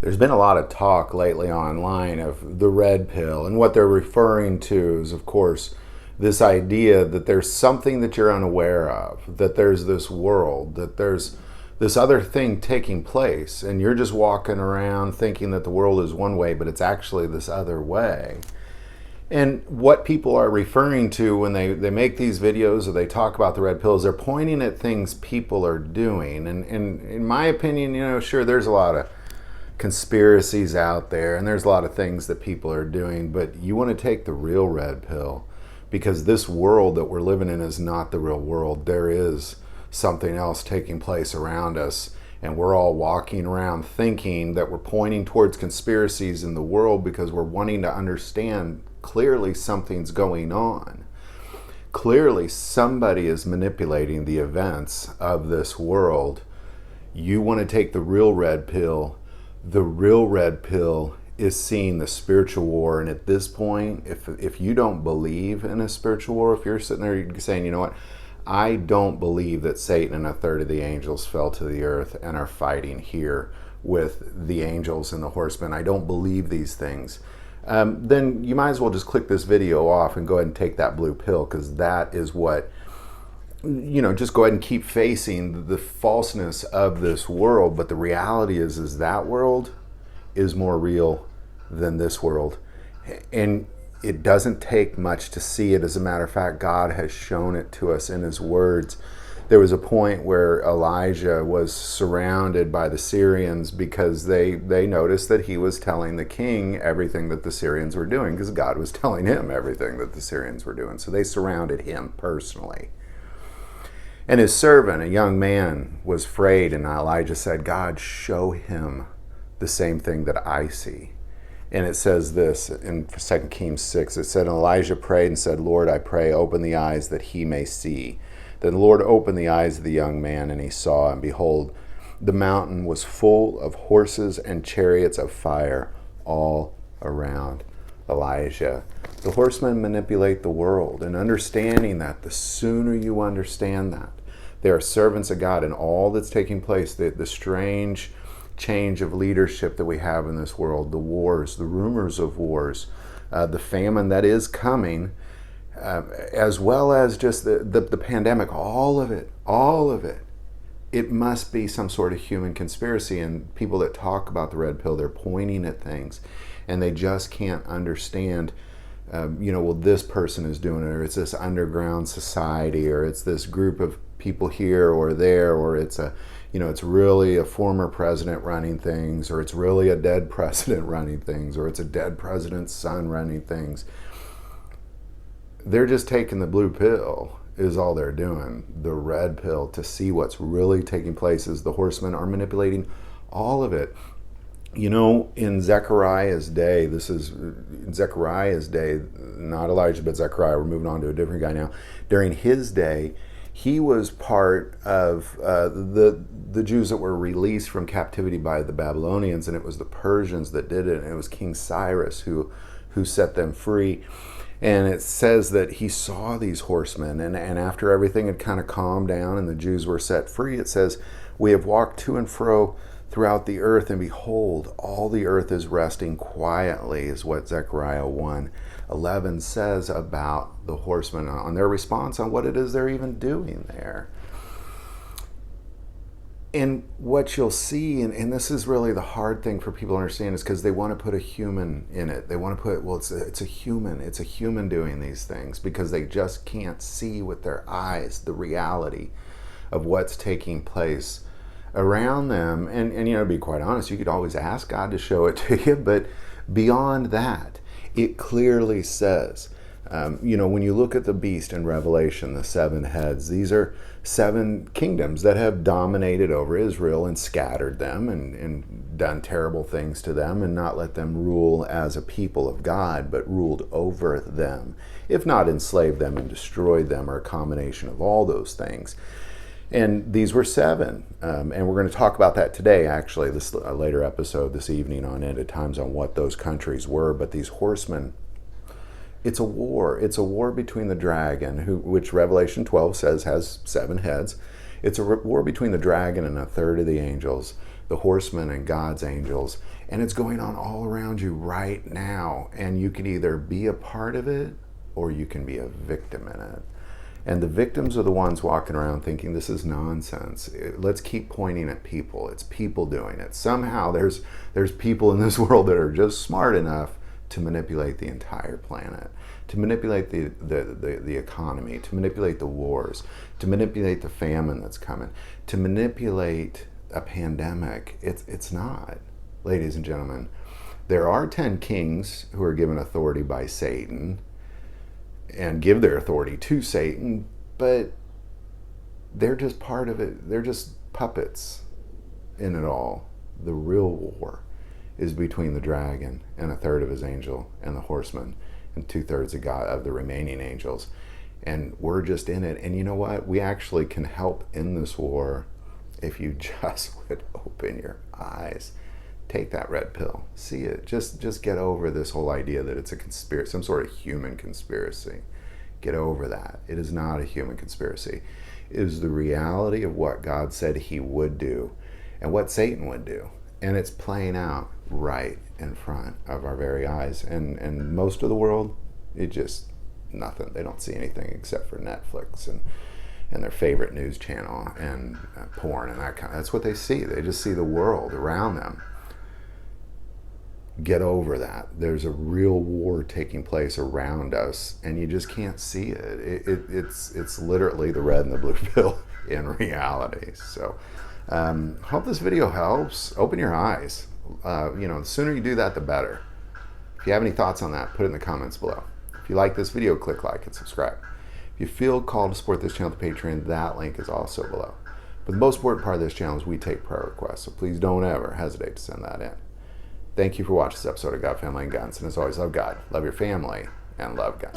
There's been a lot of talk lately online of the red pill, and what they're referring to is, of course, this idea that there's something that you're unaware of, that there's this world, that there's this other thing taking place, and you're just walking around thinking that the world is one way, but it's actually this other way. And what people are referring to when they make these videos or they talk about the red pills, they're pointing at things people are doing. And in my opinion, sure, there's a lot of conspiracies out there, and there's a lot of things that people are doing, but you want to take the real red pill, because this world that we're living in is not the real world. There is something else taking place around us, and we're all walking around thinking that we're pointing towards conspiracies in the world because we're wanting to understand clearly something's going on. Clearly somebody is manipulating the events of this world. You want to take the real red pill. The real red pill is seeing the spiritual war. And at this point, if you don't believe in a spiritual war, if you're sitting there saying, you know what, I don't believe that Satan and a third of the angels fell to the earth and are fighting here with the angels and the horsemen, I don't believe these things, then you might as well just click this video off and go ahead and take that blue pill, because that is what, just go ahead and keep facing the falseness of this world. But the reality is that world is more real than this world. And it doesn't take much to see it. As a matter of fact, God has shown it to us in his words. There was a point where Elijah was surrounded by the Syrians because they noticed that he was telling the king everything that the Syrians were doing, because God was telling him everything that the Syrians were doing. So they surrounded him personally. And his servant, a young man, was afraid, and Elijah said, God, show him the same thing that I see. And it says this in 2 Kings 6, it said, Elijah prayed and said, Lord, I pray, open the eyes that he may see. Then the Lord opened the eyes of the young man, and he saw, and behold, the mountain was full of horses and chariots of fire all around Elijah. The horsemen manipulate the world, and understanding that, the sooner you understand that, they are servants of God, and all that's taking place, the strange change of leadership that we have in this world, the wars, the rumors of wars, the famine that is coming, as well as just the pandemic, all of it, it must be some sort of human conspiracy. And people that talk about the red pill, they're pointing at things, and they just can't understand, well, this person is doing it, or it's this underground society, or it's this group of people here or there, or it's it's really a former president running things, or it's really a dead president running things, or it's a dead president's son running things. They're just taking the blue pill is all they're doing. The red pill, to see what's really taking place, is the horsemen are manipulating all of it. In Zechariah's day, this is in Zechariah's day, not Elijah, but Zechariah, we're moving on to a different guy now. During his day, he was part of the Jews that were released from captivity by the Babylonians, and it was the Persians that did it, and it was King Cyrus who set them free. And it says that he saw these horsemen, and after everything had kind of calmed down and the Jews were set free, it says, we have walked to and fro throughout the earth, and behold, all the earth is resting quietly, is what Zechariah 1:11 says about the horsemen, on their response on what it is they're even doing there. And what you'll see, and this is really the hard thing for people to understand, is because they want to put a human in it. They want to put, well, it's a human doing these things, because they just can't see with their eyes the reality of what's taking place around them. And to be quite honest, you could always ask God to show it to you, but beyond that, it clearly says, when you look at the beast in Revelation, the 7 heads, these are 7 kingdoms that have dominated over Israel and scattered them and done terrible things to them, and not let them rule as a people of God, but ruled over them, if not enslaved them and destroyed them, or a combination of all those things. And these were 7, and we're going to talk about that today, actually, this later episode this evening on End of Times, on what those countries were. But these horsemen, it's a war. It's a war between the dragon, which Revelation 12 says has 7 heads, It's a war between the dragon and a third of the angels, the horsemen and God's angels, and it's going on all around you right now. And you can either be a part of it or you can be a victim in it. And the victims are the ones walking around thinking this is nonsense. Let's keep pointing at people. It's people doing it. Somehow there's people in this world that are just smart enough to manipulate the entire planet, to manipulate the economy, to manipulate the wars, to manipulate the famine that's coming, to manipulate a pandemic. It's not, ladies and gentlemen. There are 10 kings who are given authority by Satan and give their authority to Satan, but they're just part of it. They're just puppets in it all. The real war is between the dragon and a third of his angel and the horseman and 2/3 of God of the remaining angels. And we're just in it. And you know what? We actually can help in this war if you just would open your eyes. Take that red pill. See it. Just get over this whole idea that it's a conspiracy, some sort of human conspiracy. Get over that. It is not a human conspiracy. It is the reality of what God said he would do and what Satan would do. And it's playing out right in front of our very eyes. And most of the world, it just nothing. They don't see anything except for Netflix and their favorite news channel and porn and that kind of. That's what they see. They just see the world around them. Get over that. There's a real war taking place around us, and you just can't see it. It's literally the red and the blue pill in reality. So, hope this video helps. Open your eyes. The sooner you do that, the better. If you have any thoughts on that, put it in the comments below. If you like this video, click like and subscribe. If you feel called to support this channel to Patreon, that link is also below. But the most important part of this channel is we take prayer requests, so please don't ever hesitate to send that in. Thank you for watching this episode of God, Family, and Guns. And as always, love God, love your family, and love guns.